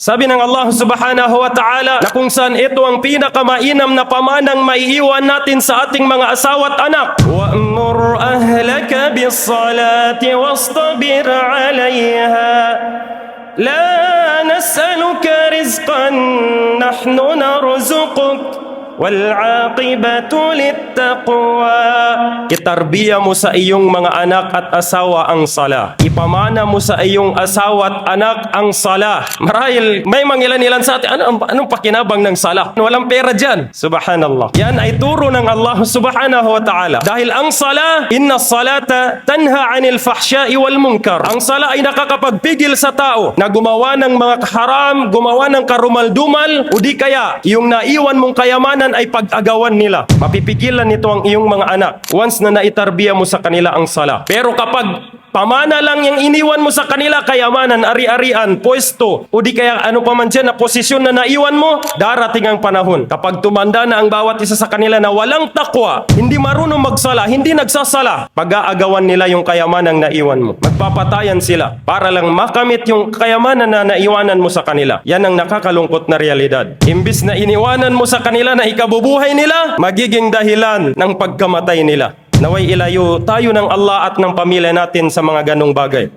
Sabi ng Allah subhanahu wa ta'ala na kung saan ito ang pinakamainam na pamanang maiiwan natin sa ating mga asawa at anak. Wa'mur ahlaka bis-salati wastabir 'alayha. La nas'aluka rizqan nahnu narzuquk. Wal-'aqibatu lit-taqwa. Itarbiya mo sa iyong mga anak at asawa ang sala. Ipamana mo sa iyong asawa at anak ang sala. Marahil may mangilan-ilan sa atin, anong pakinabang ng sala? Walang pera dyan. Subhanallah. Yan ay turo ng Allah subhanahu wa ta'ala. Dahil ang sala, inna salata tanha 'anil fahsya'i wal munkar. Ang sala ay nakakapagpigil sa tao na gumawa ng mga haram, gumawa ng karumal-dumal, o di kaya yung naiwan mong kayamanan ay pag-agawan nila. Mapipigilan nito ang iyong mga anak once na naitarbiya mo sa kanila ang sala. Pero kapag pamana lang yung iniwan mo sa kanila, kayamanan, ari-arian, pwesto, o di kaya ano pa man dyan na posisyon na naiwan mo, darating ang panahon kapag tumanda na ang bawat isa sa kanila na walang takwa, hindi marunong magsala, hindi nagsasala, pag-aagawan nila yung kayamanang naiwan mo. Magpapatayan sila para lang makamit yung kayamanan na naiwanan mo sa kanila. Yan ang nakakalungkot na realidad. Imbis na iniwanan mo sa kanila na ikabubuhay nila, magiging dahilan ng pagkamatay nila. Naway ilayo tayo ng Allah at ng pamilya natin sa mga ganong bagay.